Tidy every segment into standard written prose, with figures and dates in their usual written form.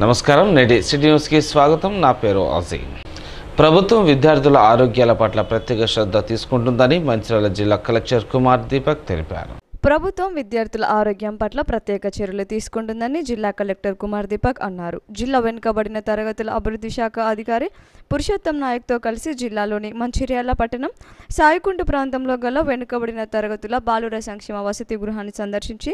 నమస్కారం. నేటి సిటీ న్యూస్కి స్వాగతం. నా పేరు అజీం. ప్రభుత్వం విద్యార్థుల ఆరోగ్యాల పట్ల ప్రత్యేక శ్రద్ధ తీసుకుంటుందని మంచిర్యాల జిల్లా కలెక్టర్ కుమార్ దీపక్ తెలిపారు. ప్రభుత్వం విద్యార్థుల ఆరోగ్యం పట్ల ప్రత్యేక చర్యలు తీసుకుంటుందని జిల్లా కలెక్టర్ కుమార్ దీపక్ అన్నారు. జిల్లా వెనుకబడిన తరగతుల అభివృద్ధి శాఖ అధికారి పురుషోత్తం నాయక్తో కలిసి జిల్లాలోని మంచిర్యాల పట్టణం సాయికుంట ప్రాంతంలో గల వెనుకబడిన తరగతుల బాలుర సంక్షేమ వసతి గృహాన్ని సందర్శించి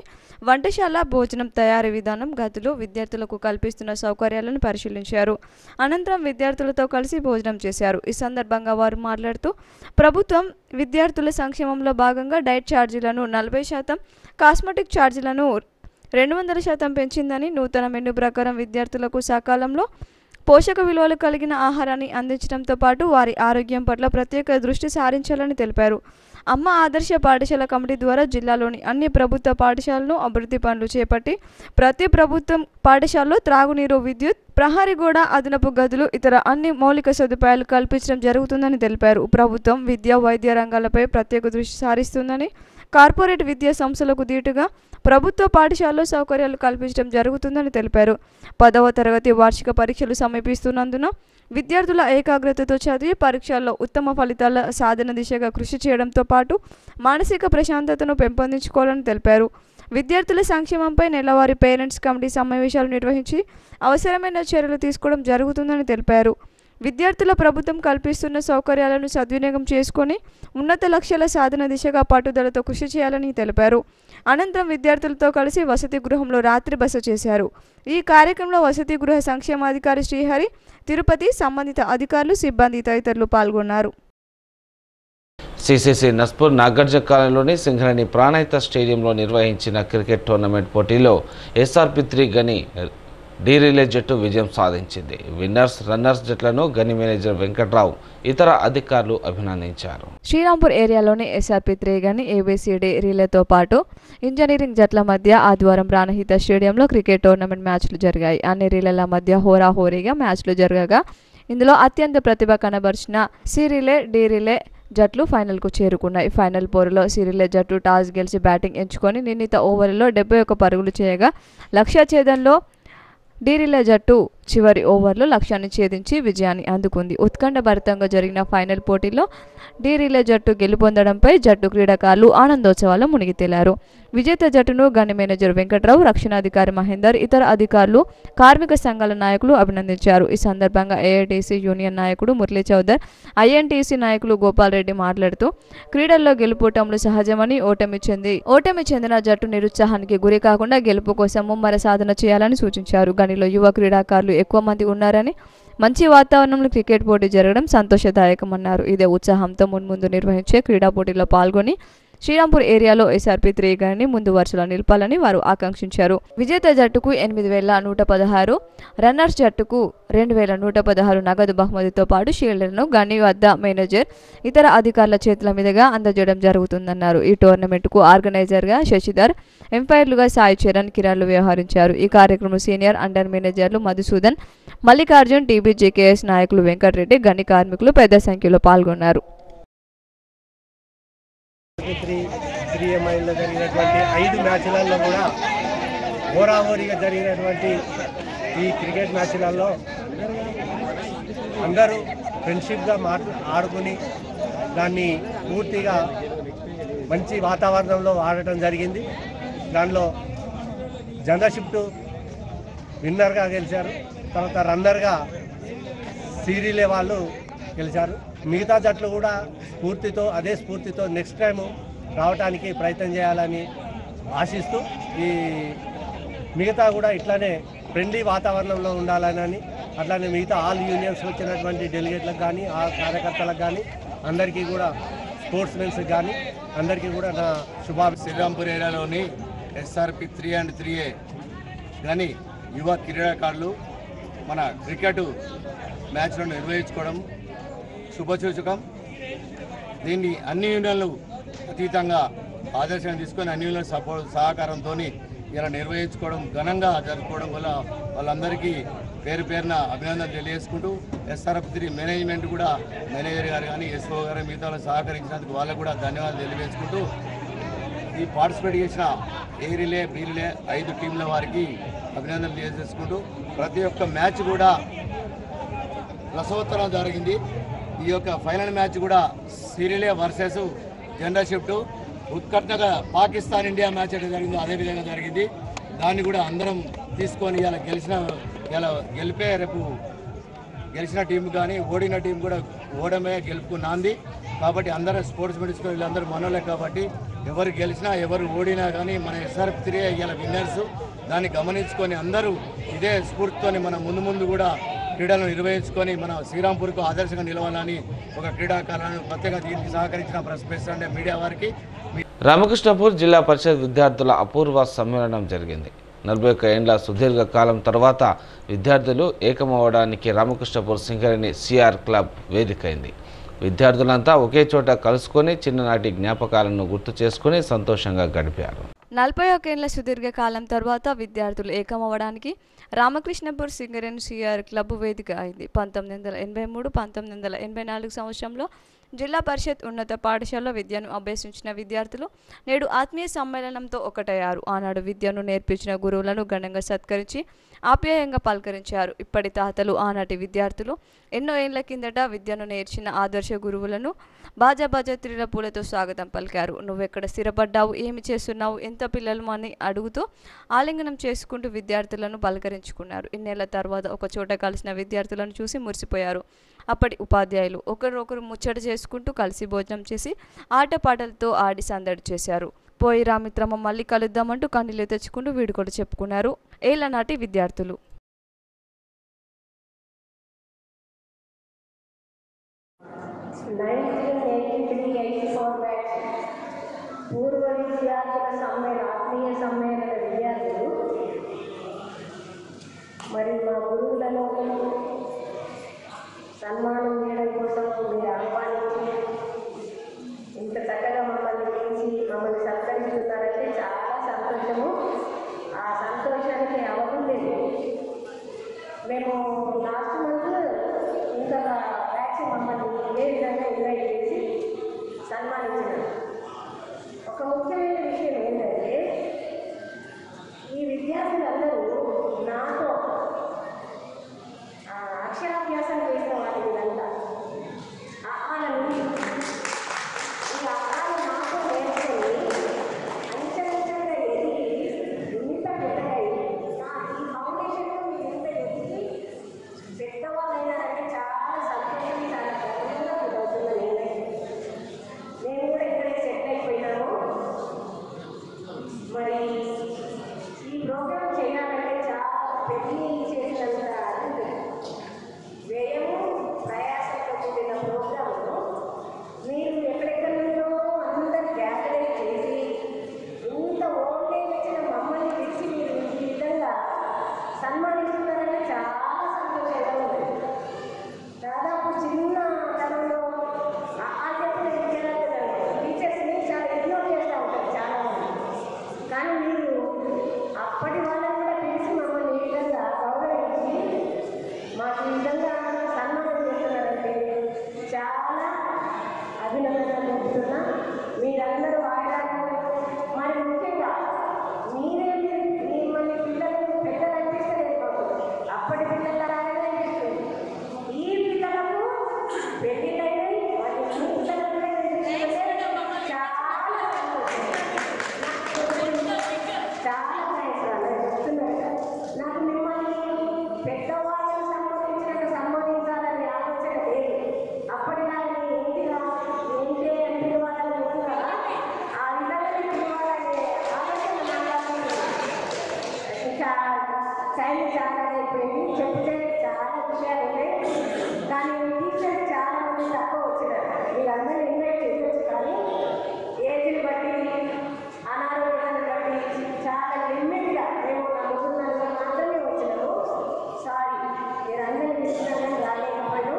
వంటశాల, భోజనం తయారీ విధానం, గదులు, విద్యార్థులకు కల్పిస్తున్న సౌకర్యాలను పరిశీలించారు. అనంతరం విద్యార్థులతో కలిసి భోజనం చేశారు. ఈ సందర్భంగా వారు మాట్లాడుతూ ప్రభుత్వం విద్యార్థుల సంక్షేమంలో భాగంగా డైట్ ఛార్జీలను 40%, కాస్మెటిక్ ఛార్జీలను 200% పెంచిందని, నూతన మెనూ ప్రకారం విద్యార్థులకు సకాలంలో పోషక విలువలు కలిగిన ఆహారాన్ని అందించడంతో పాటు వారి ఆరోగ్యం పట్ల ప్రత్యేక దృష్టి సారించాలని తెలిపారు. అమ్మ ఆదర్శ పాఠశాల కమిటీ ద్వారా జిల్లాలోని అన్ని ప్రభుత్వ పాఠశాలను అభివృద్ధి పనులు చేపట్టి ప్రతి ప్రభుత్వ పాఠశాలలో త్రాగునీరు, విద్యుత్, ప్రహరీ గోడ, అదనపు గదులు, ఇతర అన్ని మౌలిక సదుపాయాలు కల్పించడం జరుగుతుందని తెలిపారు. ప్రభుత్వం విద్య, వైద్య రంగాలపై ప్రత్యేక దృష్టి సారిస్తుందని, కార్పొరేట్ విద్యా సంస్థలకు దీటుగా ప్రభుత్వ పాఠశాలలో సౌకర్యాలు కల్పించడం జరుగుతుందని తెలిపారు. 10వ తరగతి వార్షిక పరీక్షలు సమీపిస్తున్నందున విద్యార్థుల ఏకాగ్రతతో చదివి పరీక్షల్లో ఉత్తమ ఫలితాల సాధన దిశగా కృషి చేయడంతో పాటు మానసిక ప్రశాంతతను పెంపొందించుకోవాలని తెలిపారు. విద్యార్థుల సంక్షేమంపై నెలవారీ పేరెంట్స్ కమిటీ సమావేశాలు నిర్వహించి అవసరమైన చర్యలు తీసుకోవడం జరుగుతుందని తెలిపారు. విద్యార్థుల ప్రభుత్వం కల్పిస్తున్న సౌకర్యాలను సద్వినియోగం చేసుకొని ఉన్నత లక్ష్యాల సాధన దిశగా పట్టుదలతో కృషి చేయాలని తెలిపారు. అనంతరం విద్యార్థులతో కలిసి వసతి గృహంలో రాత్రి బస చేశారు. ఈ కార్యక్రమంలో వసతి గృహ సంక్షేమాధికారి శ్రీహరి, తిరుపతి, సంబంధిత అధికారులు, సిబ్బంది తదితరులు పాల్గొన్నారు. సిసిసి నస్పూర్ నాగార్జున కాలనీలోని సింగరేణి ప్రాణహిత స్టేడియంలో నిర్వహించిన క్రికెట్ టోర్నమెంట్ పోటీలో SRP3 గని డి రిలే జట్టు విజయం సాధించింది. విన్నర్స్, రన్నర్స్ జట్లను గని మేనేజర్ వెంకట్రావు, ఇతర అధికారులు అభినందించారు. శ్రీరాంపూర్ ఏరియాలోని SRP3 గని ABCD రిలేతో పాటు ఇంజనీరింగ్ జట్ల మధ్య ఆదివారం ప్రాణహిత స్టేడియంలో క్రికెట్ టోర్నమెంట్ మ్యాచ్లు జరిగాయి. అన్ని రిలేల మధ్య హోరాహోరీగా మ్యాచ్లు జరగగా ఇందులో అత్యంత ప్రతిభ కనబరిచిన సి రిలే, డి రిలే జట్లు ఫైనల్కు చేరుకున్నాయి. ఫైనల్ పోరులో సి రిలే జట్టు టాస్ గెలిచి బ్యాటింగ్ ఎంచుకొని నిర్ణీత ఓవర్లలో 71 పరుగులు చేయగా లక్ష్య ఛేదంలో డి రిలే జట్టు చివరి ఓవర్లో లక్ష్యాన్ని ఛేదించి విజయాన్ని అందుకుంది. ఉత్కంఠభరితంగా జరిగిన ఫైనల్ పోటీలో డి రిలే జట్టు గెలుపొందడంపై జట్టు క్రీడాకారులు ఆనందోత్సవాల్లో మునిగి తేలారు. విజేత జట్టును గని మేనేజర్ వెంకట్రావు, రక్షణాధికారి మహేందర్, ఇతర అధికారులు, కార్మిక సంఘాల నాయకులు అభినందించారు. ఈ సందర్భంగా AITC యూనియన్ నాయకుడు మురళీ చౌదర్, INTC నాయకులు గోపాల్ రెడ్డి మాట్లాడుతూ క్రీడల్లో గెలుపోటములు సహజమని, ఓటమి చెందిన జట్టు నిరుత్సాహానికి గురి కాకుండా గెలుపు కోసం ముమ్మర సాధన చేయాలని సూచించారు. గనిలో యువ క్రీడాకారులు ఎక్కువ మంది ఉన్నారని, మంచి వాతావరణంలో క్రికెట్ పోటీ జరగడం సంతోషదాయకమన్నారు. ఇదే ఉత్సాహంతో మున్ముందు నిర్వహించే క్రీడా పోటీలో పాల్గొని శ్రీరాంపూర్ ఏరియాలో SRP3 గనిని ముందు వరుసలో నిలపాలని వారు ఆకాంక్షించారు. విజేత జట్టుకు 8,116, రన్నర్స్ జట్టుకు 2,116 నగదు బహుమతితో పాటు షీల్డ్లను గని వద్ద మేనేజర్, ఇతర అధికారుల చేతుల మీదుగా అందజేయడం జరుగుతుందన్నారు. ఈ టోర్నమెంట్కు ఆర్గనైజర్గా శశిధర్, ఎంపైర్లుగా సాయి చరణ్, కిరణ్లు వ్యవహరించారు. ఈ కార్యక్రమంలో సీనియర్, అండర్ మేనేజర్లు మధుసూదన్, మల్లికార్జున్, TBJKS నాయకులు వెంకటరెడ్డి, గని కార్మికులు పెద్ద సంఖ్యలో పాల్గొన్నారు. శ్రీఎంఐలో జరిగినటువంటి 5 మ్యాచ్లలో కూడా హోరాహోరీగా జరిగినటువంటి ఈ క్రికెట్ మ్యాచ్లలో అందరూ ఫ్రెండ్షిప్గా ఆడుకుని దాన్ని పూర్తిగా మంచి వాతావరణంలో ఆడటం జరిగింది. దానిలో జనరల్ షిఫ్ట్ విన్నర్గా గెలిచారు. తర్వాత రన్నర్గా సీరీలే వాళ్ళు గెలిచారు. మిగతా జట్లు కూడా అదే స్ఫూర్తితో నెక్స్ట్ టైము రావడానికి ప్రయత్నం చేయాలని ఆశిస్తూ ఈ మిగతా కూడా ఇట్లానే ఫ్రెండ్లీ వాతావరణంలో ఉండాలని, అట్లానే మిగతా ఆల్ యూనియన్స్ వచ్చినటువంటి డెలిగేట్లకు కానీ, ఆ కార్యకర్తలకు కానీ, అందరికీ కూడా స్పోర్ట్స్ మెన్స్కి కానీ అందరికీ కూడా నా శుభాకాంక్షలు. శ్రీరాంపూర్ ఏరియాలోని SRP3 అండ్ 3A కానీ యువ క్రీడాకారులు మన క్రికెట్ మ్యాచ్లను నిర్వహించుకోవడం శుభసూచకం. దీన్ని అన్ని యూనియన్లు అతీతంగా ఆదర్శంగా తీసుకొని అన్ని యూనియన్ల సహకారంతో ఇలా నిర్వహించుకోవడం, ఘనంగా జరుపుకోవడం వల్ల వాళ్ళందరికీ పేరు పేరున అభినందనలు తెలియజేసుకుంటూ SRP3 మేనేజ్మెంట్ కూడా, మేనేజర్ గారు కానీ, SO గారు, మిగతా సహకరించినందుకు వాళ్ళకు కూడా ధన్యవాదాలు తెలియజేసుకుంటూ ఈ పార్టిసిపేట్ చేసిన A రిలే, B రిలే 5 టీంల వారికి అభినందనలు తెలియజేసుకుంటూ ప్రతి ఒక్క మ్యాచ్ కూడా రసవత్తరం జరిగింది. ఈ యొక్క ఫైనల్ మ్యాచ్ కూడా సిరిలే వర్సెస్ జనరల్ షిఫ్ట్ ఉత్కట్టగా పాకిస్తాన్ ఇండియా మ్యాచ్ అయితే జరిగిందో అదేవిధంగా జరిగింది. దాన్ని కూడా అందరం తీసుకొని ఇలా గెలిపే రేపు గెలిచిన టీం కానీ ఓడిన టీం కూడా ఓడమే గెలుపుకు నాంది. కాబట్టి అందరూ స్పోర్ట్స్ మెడిసిన్ వీళ్ళందరూ మనోలే. కాబట్టి ఎవరు గెలిచినా ఎవరు ఓడినా కానీ మన SRP3 ఇలా విన్నర్స్. దాన్ని గమనించుకొని అందరూ ఇదే స్ఫూర్తితోని మన ముందు కూడా క్రీడలను నిర్వహించుకొని మన శ్రీరాంపూర్కు ఆదర్శంగా నిలవాలని ఒక క్రీడాకారులను ప్రత్యేకంగా దీనికి సహకరించిన ప్రెస్ అండ్ మీడియా వారికి. రామకృష్ణపూర్ జిల్లా పరిషత్ విద్యార్థుల అపూర్వ సమ్మేళనం జరిగింది. 41 ఏండ్ల సుదీర్ఘ కాలం తర్వాత విద్యార్థులు ఏకమవడానికి రామకృష్ణపూర్ సింగరేణి CR క్లబ్ వేదికైంది. విద్యార్థులంతా ఒకే చోట కలుసుకొని చిన్ననాటి జ్ఞాపకాలను గుర్తు చేసుకుని సంతోషంగా గడిపారు. 41 ఏళ్ల సుదీర్ఘ కాలం తర్వాత విద్యార్థులు ఏకమవడానికి రామకృష్ణపూర్ సింగరేణి CR క్లబ్ వేదిక అయింది. 1983-1984 సంవత్సరంలో జిల్లా పరిషత్ ఉన్నత పాఠశాలలో విద్యను అభ్యసించిన విద్యార్థులు నేడు ఆత్మీయ సమ్మేళనంతో ఒకటయ్యారు. ఆనాడు విద్యను నేర్పించిన గురువులను ఘనంగా సత్కరించి ఆప్యాయంగా పలకరించారు. ఇప్పటి తాతలు ఆనాటి విద్యార్థులు ఎన్నో ఏళ్ల కిందట విద్యను నేర్చిన ఆదర్శ గురువులను బాజాబాజాత్రిల పూలతో స్వాగతం పలికారు. నువ్వెక్కడ స్థిరపడ్డావు, ఏమి చేస్తున్నావు, ఎంత పిల్లలు అని అడుగుతూ ఆలింగనం చేసుకుంటూ విద్యార్థులను పలకరించుకున్నారు. ఇన్నేళ్ల తర్వాత ఒక చోట కలిసిన విద్యార్థులను చూసి మురిసిపోయారు. అప్పటి ఉపాధ్యాయులు ఒకరినొకరు ముచ్చట చేసుకుంటూ కలిసి భోజనం చేసి ఆటపాటలతో ఆడి సందడి చేశారు. పోయి రామిత్రమ్మ మళ్ళీ కలుద్దామంటూ కన్నీళ్లు తెచ్చుకుంటూ వీడుకోలు చెప్పుకున్నారు ఏళ్ల నాటి విద్యార్థులు. పూర్వ విద్యార్థుల ఆత్మీయ సమ్మేళన విద్యార్థులు మరి మా గురువులను సన్మానం చేయడం కోసం మీరు ఆహ్వానించి ఇంత చక్కగా మమ్మల్ని పిలిచి మమ్మల్ని సత్కరిస్తున్నారంటే చాలా సంతోషము. ఆ సంతోషానికి అవధం లేదు. మేము లాస్ట్ మంత్ ఇంకొక బ్యాచ్ మమ్మల్ని ఏ విధంగా ఇన్వైట్ చేసి సన్మానించినారు. ఒక ముఖ్యమైన విషయం ఏంటంటే ఈ విద్యార్థులందరూ నాతో అక్షరాభ్యాసం చేసిన వాళ్ళు వీళ్ళంతా ఆల నుంచి ఈ ఆలు నాతో నేర్చుకొని అంచెంచెంగా ఎదిగి ఇంత పెద్దగా ఈ ఫౌండేషన్లో మీరు ఇంత ఎదిగి పెద్దవాళ్ళైనారంటే చాలా సంతోషం, చాలా గర్వంగా ఫీల్ అవుతున్నాను. నేను కూడా ఇక్కడే సెట్ అయిపోయినాను. మరి ఈ ప్రోగ్రామ్ చేయాలంటే చాలా పెళ్లి చేసినంత వ్యయము ప్రయాసంతో కూడిన ప్రోగ్రాంలో మీరు ఎక్కడెక్కడి నుంచో అందరు గ్యాదరింగ్ చేసి ఇంత ఓల్డేజ్ వచ్చిన మమ్మల్ని పిలిచి మీరు ఈ విధంగా సన్మానిస్తున్నారంటే చాలా సంతోషంగా ఉంది. దాదాపు చిన్న తనంలో ఆధ్యాత్మిక విద్యార్థులు టీచర్స్ని చాలా ఇగ్నోర్ చేస్తూ ఉంటారు చాలామంది. కానీ మీరు అప్పటి వాళ్ళని కూడా పిలిచి మమ్మల్ని ఈ విధంగా గౌరవించి మాకు ఈ విధంగా సన్మానం చేస్తున్నారంటే చాలా అభినందనలు తెలుపుతున్నా. మీరందరూ ఆడారు. మరి ముఖ్యంగా మీరే మిమ్మల్ని పిల్లలు పెద్దలు అనిపిస్తలేదు మాకు. అప్పటి పిల్లలాగానే అనిపిస్తుంది. ఈ పిల్లలకు పెళ్ళిళ్ళైనాయి, మరి మీ పిల్లలకు కూడా అనిపిస్తుందంటే చాలా సంతోషం. చాలా థ్యాంక్స్ అలా చెప్తున్నారు కదా. నాకు మిమ్మల్ని పెద్దవాళ్ళని సన్మానించాలని ఆలోచన లేదు. అప్పటిలాగా ఏంటిగా ఏంటి అని పిలవాలని ఉంది కదా, ఆ విధంగా పిలవాలనే ఆలోచన నాకు ఇంకా టైం చాలా అయిపోయింది. చెప్తే చాలా విషయాలు ఉన్నాయి. కానీ టీచర్స్ చాలా మంది తక్కువ వచ్చినారు. వీళ్ళందరూ ఇన్వైట్ చేయవచ్చు, కానీ ఏజ్ని బట్టి అనారోగ్యాన్ని బట్టి చాలా లిమిట్గా మేము 4 మాత్రమే వచ్చినాము. సారీ, మీరు అందరూ ఇచ్చినా రాలేకపోయాను.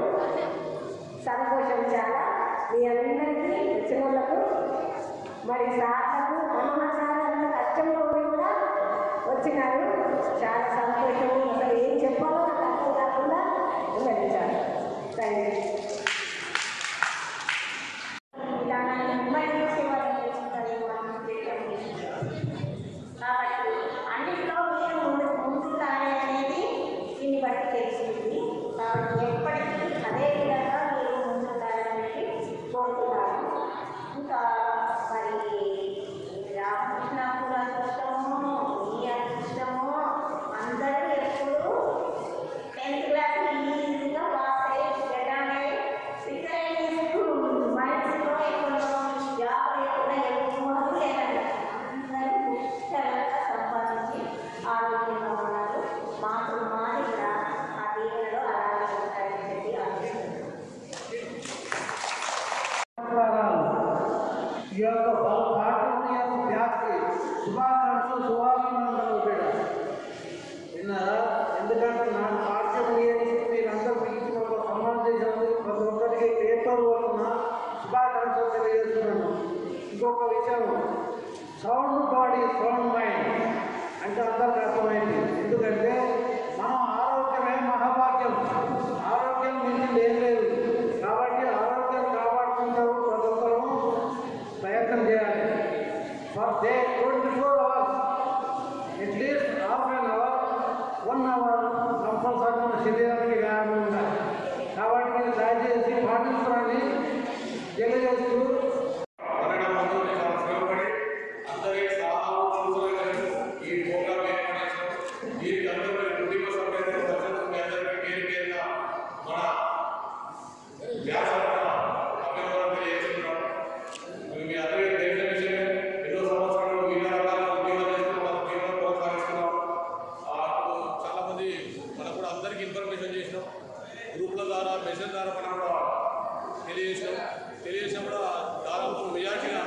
సంతోషం చాలా మీ అందరికీ వచ్చిన వాళ్ళకు. మరి సార్లకు అన్న సార్లు కష్టంలో ఉండి కూడా వచ్చినారు. చాలా సంతోషము. అసలు ఏం చెప్పాలో నాకు అర్థం కాకుండా ఉన్నది. చాలా థ్యాంక్ యూ. బట్టి తెలిసింది. కాబట్టి ఎప్పటికీ అదే విధంగా మీరు ముందుండాలని కోరుతున్నాను. ఇంకా మరి రామకృష్ణ కూడా అదృష్టము, మీ అదృష్టము, అందరూ ఎప్పుడు 10th క్లాస్ ఈజీగా పాస్ అయ్యి వెళ్ళాలి. మైండ్స్లో ఎక్కడో జాబ్ లేకుండా ఎక్కువ లేదండి. అందరూ పుష్కలంగా సంపాదించి ఆరోగ్యంగా ఉన్నారు. మాది కూడా ఆ దీవెనలో అలాగే ఉంటాయని చెప్పి ఆలోచిస్తున్నాను. ఈ యొక్క పాఠ్యం వ్యాప్తి శుభాకాంక్షలు శుభాభినందనలు కూడా విన్నారా? ఎందుకంటే నాకు పాఠ్యం మీరందరూ మిగిలిన ఒక సంబంధించినందుకు ప్రతి ఒక్కరికి పేపర్ వలన శుభాకాంక్షలు తెలియజేస్తున్నాను. ఇంకొక విషయం, సౌండ్ బాడీ సౌండ్ మైండ్ అంటే అందరికి అర్థమైంది. ఎందుకంటే మనం ఆరోగ్యమే మహాభాగ్యం, ఆరోగ్యం మించింది ఏం లేదు. కాబట్టి ఆరోగ్యం కాపాడుకుంటారు ప్రతి ఒక్కరు ప్రయత్నం చేయాలి. Per day 24 hours at least half an hour 1 hour compulsory మన శరీరానికి వ్యాయామం ఉండాలి. కాబట్టి మీరు దయచేసి పాటించాలని తెలియజేస్తూ గ్రూపుల ద్వారా మెసేజ్ ద్వారా మనం కూడా తెలియజేసాం కూడా దాదాపు మెజార్టీగా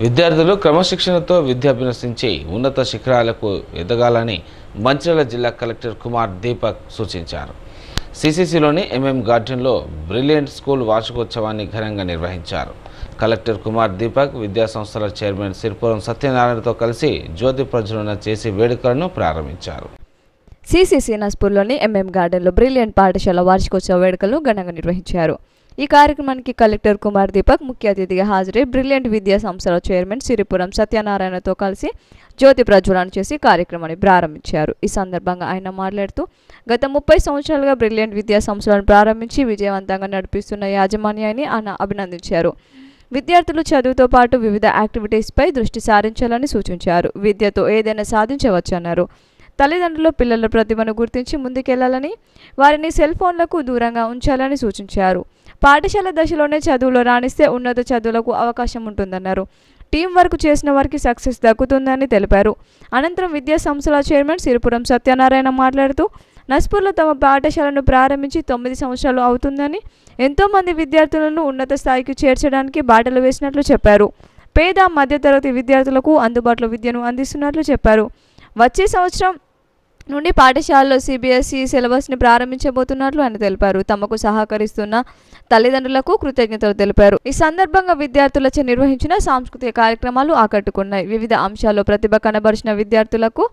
విద్యార్థులు క్రమశిక్షణతో విద్యాభ్యసించి ఉన్నత శిఖరాలకు ఎదగాలని మంచిర్యాల జిల్లా కలెక్టర్ కుమార్ దీపక్ సూచించారు. సిసిసిలోని ఎంఎం గార్డెన్లో బ్రిలియంట్ స్కూల్ వార్షికోత్సవాన్ని ఘనంగా నిర్వహించారు. కలెక్టర్ కుమార్ దీపక్ విద్యాసంస్థల చైర్మన్ సిరిపురం సత్యనారాయణతో కలిసి జ్యోతి ప్రజ్వలన చేసి వేడుకలను ప్రారంభించారు. సిసిసి నస్పూర్లోని ఎంఎం గార్డెన్లో బ్రిలియంట్ పాఠశాల వార్షికోత్సవ వేడుకలను ఘనంగా నిర్వహించారు. ఈ కార్యక్రమానికి కలెక్టర్ కుమార్ దీపక్ ముఖ్య అతిథిగా హాజరై బ్రిలియంట్ విద్యా సంస్థల చైర్మన్ సిరిపురం సత్యనారాయణతో కలిసి జ్యోతి ప్రజ్వలన చేసి కార్యక్రమాన్ని ప్రారంభించారు. ఈ సందర్భంగా ఆయన మాట్లాడుతూ గత 30 సంవత్సరాలుగా బ్రిలియంట్ విద్యా సంస్థలను ప్రారంభించి విజయవంతంగా నడిపిస్తున్న యాజమాన్యాన్ని ఆయన అభినందించారు. విద్యార్థులు చదువుతో పాటు వివిధ యాక్టివిటీస్పై దృష్టి సారించాలని సూచించారు. విద్యతో ఏదైనా సాధించవచ్చన్నారు. తల్లిదండ్రులు పిల్లల ప్రతిభను గుర్తించి ముందుకెళ్లాలని, వారిని సెల్ ఫోన్లకు దూరంగా ఉంచాలని సూచించారు. పాఠశాల దశలోనే చదువులో రాణిస్తే ఉన్నత చదువులకు అవకాశం ఉంటుందన్నారు. టీం వర్క్ చేసిన వారికి సక్సెస్ దక్కుతుందని తెలిపారు. అనంతరం విద్యా సంస్థల చైర్మన్ సిరిపురం సత్యనారాయణ మాట్లాడుతూ నస్పూర్లో తమ పాఠశాలను ప్రారంభించి 9 సంవత్సరాలు అవుతుందని, ఎంతోమంది విద్యార్థులను ఉన్నత స్థాయికి చేర్చడానికి బాటలు వేసినట్లు చెప్పారు. పేద మధ్యతరగతి విద్యార్థులకు అందుబాటులో విద్యను అందిస్తున్నట్లు చెప్పారు. వచ్చే సంవత్సరం నుండి పాఠశాలలో సిబిఎస్ఈ సిలబస్ని ప్రారంభించబోతున్నట్లు ఆయన తెలిపారు. తమకు సహకరిస్తున్న తల్లిదండ్రులకు కృతజ్ఞతలు తెలిపారు. ఈ సందర్భంగా విద్యార్థులచే నిర్వహించిన సాంస్కృతిక కార్యక్రమాలు ఆకట్టుకున్నాయి. వివిధ అంశాల్లో ప్రతిభ కనబరిచిన విద్యార్థులకు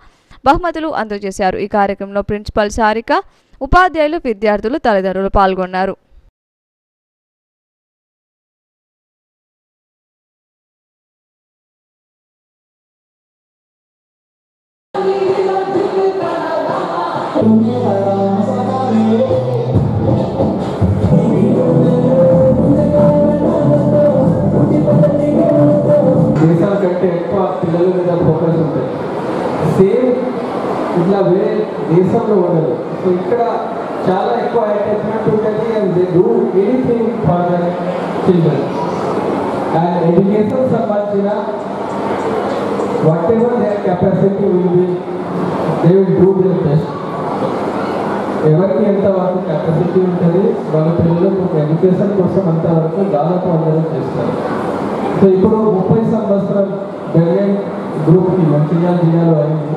బహుమతులు అందజేశారు. ఈ కార్యక్రమంలో ప్రిన్సిపల్ సారిక, ఉపాధ్యాయులు, విద్యార్థులు, తల్లిదండ్రులు పాల్గొన్నారు. దేశాల కంటే ఎక్కువ పిల్లల మీద ఫోకస్ ఉంటుంది. సేమ్ ఇట్లా వేరే దేశంలో ఉండదు. సో ఇక్కడ చాలా ఎక్కువ అటాచ్మెంట్ ఉంటుంది. And they do anything for the children. And education సంబంధించిన whatever their capacity will be, they will do their best. ఎవరికి ఎంతవరకు కెపాసిటీ ఉంటుంది వాళ్ళ పిల్లలకు ఎడ్యుకేషన్ కోసం అంతవరకు దాదాపు అందరూ చేస్తారు. సో ఇప్పుడు 30 సంవత్సరం బ్రిలియంట్ గ్రూప్కి మంచిర్యాల జిల్లాలో అయింది.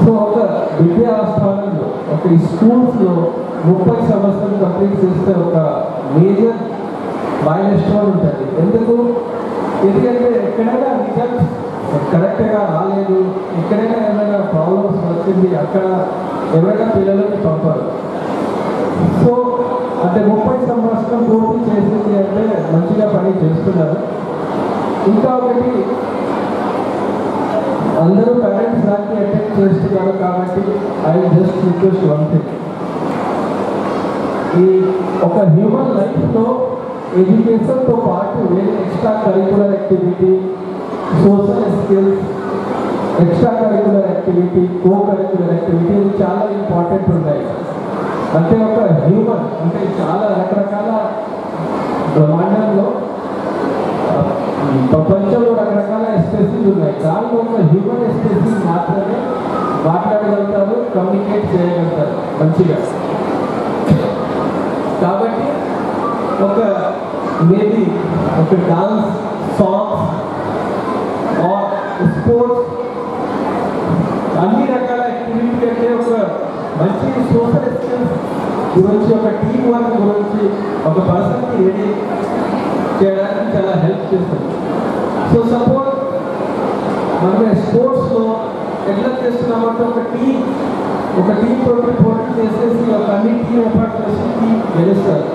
సో ఒక విద్యా ఆస్థానంలో, ఒక స్కూల్స్లో 30 సంవత్సరాలు కంప్లీట్ చేస్తే ఒక మేజర్ మైల్‌స్టోన్ ఉంటుంది. ఎందుకంటే ఎక్కడైనా రిజల్ట్స్ కరెక్ట్గా రాలేదు, ఎక్కడైనా ఏమైనా ప్రాబ్లమ్స్ వచ్చింది, అక్కడ ఎవరైనా పిల్లలకి పంపారు. సో అంటే 30 సంవత్సరం పూర్తి చేసింది అంటే మంచిగా పని చేస్తున్నారు. ఇంకా ఒకటి, అందరూ పేరెంట్స్ దానికి అటెండ్ చేస్తున్నారు కాబట్టి I just request one thing. ఈ ఒక హ్యూమన్ లైఫ్లో ఎడ్యుకేషన్తో పాటు వేరే extra curricular activity, social skills, extra curricular activity, co curricular activity చాలా ఇంపార్టెంట్ ఉన్నాయి. అంటే ఒక హ్యూమన్ అంటే చాలా రకరకాల బ్రహ్మాండంలో ప్రపంచంలో రకరకాల ఎస్పెసీస్ ఉన్నాయి. దానిలో ఒక హ్యూమన్ ఎస్పెసీస్ మాత్రమే మాట్లాడగలుగుతారు, కమ్యూనికేట్ చేయగలుగుతారు మంచిగా. కాబట్టి ఒక మేబీ ఒక డాన్స్, సాంగ్స్ ఆర్ స్పోర్ట్స్, అన్ని రకాల యాక్టివిటీ అంటే ఒక మంచి సోషల్ స్కిల్స్ గురించి, ఒక టీం వర్క్ గురించి ఒక పర్సన్కి రెడీ చేయడానికి చాలా హెల్ప్ చేస్తుంది. సో సపోజ్ మనం స్పోర్ట్స్లో ఎట్లా చేస్తున్నామంటే ఒక టీం తోటి పోటీ చేసేసి ఒక అన్ని టీం ఎఫర్ట్ చేసి టీం గెలుస్తారు.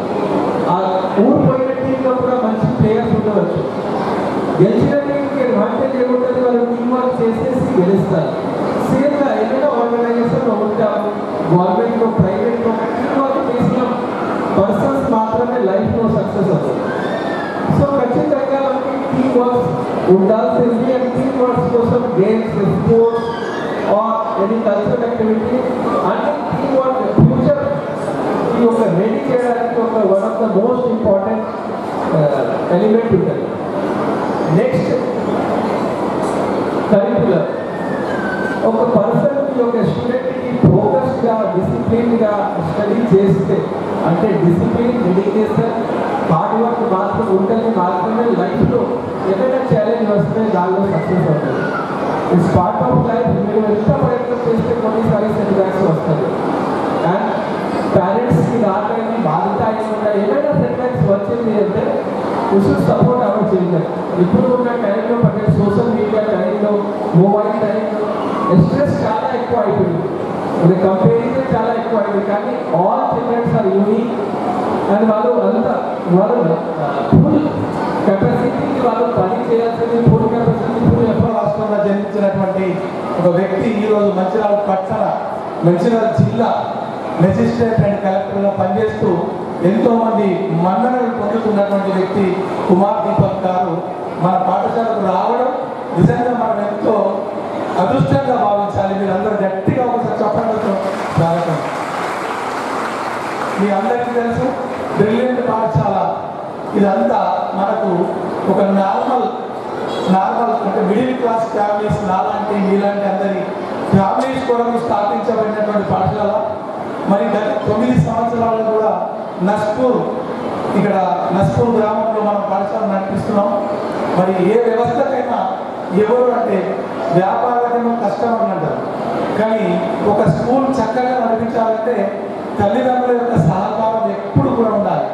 ఆ ఊరు పోయిన టీంలో కూడా మంచి ప్లేయర్స్ ఉండవచ్చు. గెలిచిన టీంకి అడ్వాంటేజ్ ఏముంటుంది, వాళ్ళు టీం వర్క్ చేసేసి గెలుస్తారు. సేమ్గా ఏదైనా ఆర్గనైజేషన్లో ఉంటాము, గవర్నమెంట్లో, ప్రైవేట్లో టీం వర్క్ చేసిన పర్సన్స్ మాత్రమే లైఫ్లో సక్సెస్ అవుతుంది. సో ఖచ్చితంగా మనకి టీం వర్క్స్ ఉండాల్సింది. అండ్ టీం వర్క్స్ కోసం games, sports or any cultural activity అన్ని టీం వర్క్ ఫ్యూచర్ ఈ ఒక రెడీ చేయడానికి ఒక one of the most important element ఉంటుంది. Next curricular. ఒక పర్సన్కి, ఒక స్టూడెంట్కి ఫోకస్గా, డిసిప్లిన్గా స్టడీ చేస్తే, అంటే డిసిప్లిన్, డెడికేషన్, హార్డ్ వర్క్ మాత్రం ఉంటుంది, మాత్రమే లైఫ్లో ఏదైనా ఛాలెంజ్ వస్తే దానిలో సక్సెస్ అవుతుంది. It's part of life. మీరు ఎంత ప్రయత్నం చేస్తే కొన్నిసారి సెట్ బ్యాక్స్ వస్తుంది. అండ్ ఆకలి బాధ్యత అయినా ఏమైనా సెటిల్మెంట్స్ వచ్చింది అంటే షుడ్ సపోర్ట్ అవర్ చిల్డ్రన్. ఇప్పుడు ఉన్న టైంలో అంటే సోషల్ మీడియా టైంలో మొబైల్ టైంలో స్ట్రెస్ చాలా ఎక్కువ అయిపోయింది, కంపారిజన్ చాలా ఎక్కువ అయింది. కానీ all childrens are unique and వాళ్ళు ఫుల్ కెపాసిటీ వాళ్ళు పని చేయాల్సింది ఫుల్ కెపాసిటీ ఫుల్ ఎప్పుడు రాష్ట్రంలో జన్మించినటువంటి ఒక వ్యక్తి ఈరోజు మంచిర్యాల పట్టణ మంచిర్యాల జిల్లా మెజిస్ట్రేట్ అండ్ కలెక్టర్గా పనిచేస్తూ ఎంతోమంది మన్ననలు పొందుతున్నటువంటి వ్యక్తి కుమార్ దీపక్ గారు మన పాఠశాలకు రావడం నిజంగా మనం ఎంతో అదృష్టంగా భావించాలి. మీరందరూ గట్టిగా ఒకసారి చెప్పడంతో స్వాగతం. మీ అందరికీ తెలుసు బ్రిలియంట్ పాఠశాల ఇదంతా మనకు ఒక నార్మల్ అంటే మిడిల్ క్లాస్ ఫ్యామిలీస్ నాలాంటి మీలాంటి అందరి ఫ్యామిలీస్ కొరకు స్థాపించబడినటువంటి పాఠశాల. మరి గత 9 సంవత్సరాలు కూడా నస్పూర్ గ్రామంలో మనం పాఠశాల నడిపిస్తున్నాం. మరి ఏ వ్యవస్థకైనా ఎవరు అంటే వ్యాపారాలను కష్టం అని అంటారు, కానీ ఒక స్కూల్ చక్కగా నడిపించాలంటే తల్లిదండ్రుల యొక్క సహకారం ఎప్పుడు కూడా ఉండాలి.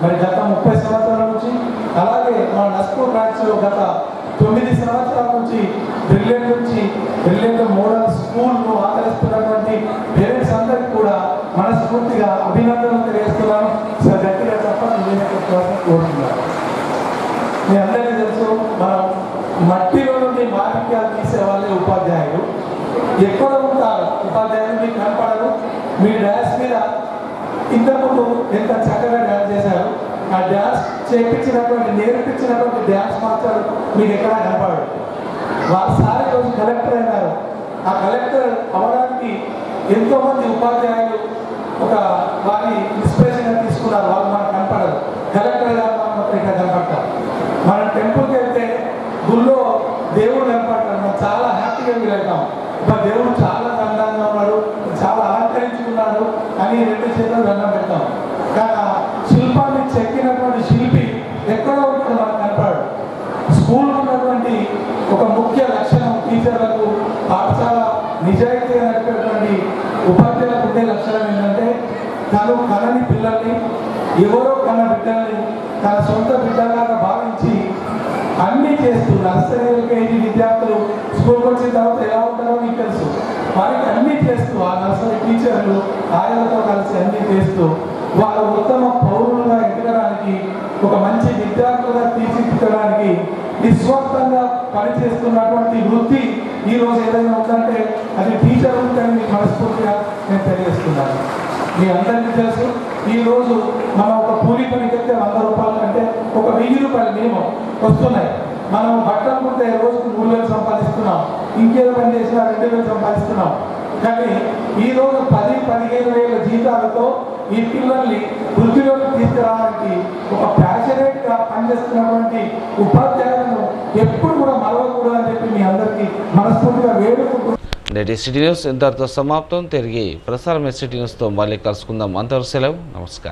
మరి గత 30 సంవత్సరాల నుంచి అలాగే మన నస్పూర్ బ్రాంచ్లో గత 9 సంవత్సరాల నుంచి బ్రిలియంట్ మోడల్ స్కూల్ను ఆదరిస్తున్నటువంటి పేరెంట్స్ అందరికీ కూడా మనస్ఫూర్తిగా అభినందనలు తెలియజేస్తున్నాను. సార్ గట్టిగా చెప్పండి కోరుతున్నాను. మీ అందరికీ తెలుసు మనం మట్టిలో నుండి మాణిక్యాలు తీసే వాళ్ళే ఉపాధ్యాయులు. ఎక్కడ ఉంటారు ఉపాధ్యాయులు మీకు కనపడరు. మీ డ్యాన్స్ మీద ఇంతకుముందు ఎంత చక్కగా డ్యాన్స్ చేశారు. ఆ డ్యాన్స్ నేర్పించినటువంటి డ్యాన్స్ మాస్టర్ మీకు ఎక్కడా కనపడరు. వారిసారి రోజు కలెక్టర్ అయినారు. ఆ కలెక్టర్ అవడానికి ఎంతోమంది ఉపాధ్యాయులు వారి ఇన్స్పిరేషన్గా తీసుకున్నారు. వాళ్ళు మనకు కనపడరు. కలెక్టర్ గారు మనం ఇక్కడ కనపడతారు. మన టెంపుల్కి వెళ్తే గుళ్ళో దేవుడు కనపడతారు. మనం చాలా హ్యాపీగా ఫీల్ అవుతాం. దేవుడు చాలా అందంగా ఉన్నాడు, చాలా అలంకరించుకున్నాడు అని 2 చేతులు దండం పెడతాం. కానీ ఆ శిల్పాన్ని చెక్కినటువంటి శిల్పి ఎక్కడో ఉంటాడు మనకు కనపడాడు. స్కూల్ ఉన్నటువంటి ఒక ముఖ్య లక్షణం టీచర్లకు, పాఠశాల నిజాయితీగా నడిపేటువంటి ఉపాధ్యాయులకు ఉండే లక్షణం ఏంటంటే తను కనని పిల్లల్ని ఎవరో కన్న బిడ్డల్ని తన సొంత బిడ్డలాగా భావించి అన్నీ చేస్తూ నర్సరీ ఎల్కేజీ విద్యార్థులు స్కూల్కి వచ్చిన తర్వాత ఎలా ఉంటారో మీకు తెలుసు. వారికి అన్నీ చేస్తూ ఆ నర్సరీ టీచర్లు ఆయనతో కలిసి అన్నీ చేస్తూ వారు ఉత్తమ పౌరులుగా ఎదగడానికి, ఒక మంచి విద్యార్థులుగా తీర్చిదిద్దడానికి నిస్వార్థంగా పనిచేస్తున్నటువంటి వృత్తి ఈరోజు ఏదైనా ఉందంటే అది టీచర్ వృత్తి మీకు మనస్ఫూర్తిగా నేను తెలియజేస్తున్నాను. మీ అందరికీ తెలుసు ఈరోజు మనం ఒక కూలీ పనికి వెళ్తే 100 రూపాయల కంటే ఒక 1000 రూపాయలు మినిమం వస్తున్నాయి. మనం బట్టలు కొంటే రోజుకు 3000 సంపాదిస్తున్నాం, ఇంకేదో పని చేసినా 2000 సంపాదిస్తున్నాం. కానీ ఈరోజు 10-15 వేల జీతాలతో ఈ పిల్లల్ని వృత్తిలోకి తీసుకురావడానికి ఒక ప్యాషనేట్గా పనిచేస్తున్నటువంటి ఉపాధ్యాయులను ఎప్పుడు కూడా మరవకూడదు అని చెప్పి మీ అందరికీ మనస్ఫూర్తిగా వేడుకుంటున్నాను. నేటి సిటీ న్యూస్ ఇంతటితో సమాప్తం. తిరిగి ప్రసారం సిటీ న్యూస్తో మళ్ళీ కలుసుకుందాం. అంతవరకు సెలవు. నమస్కారం.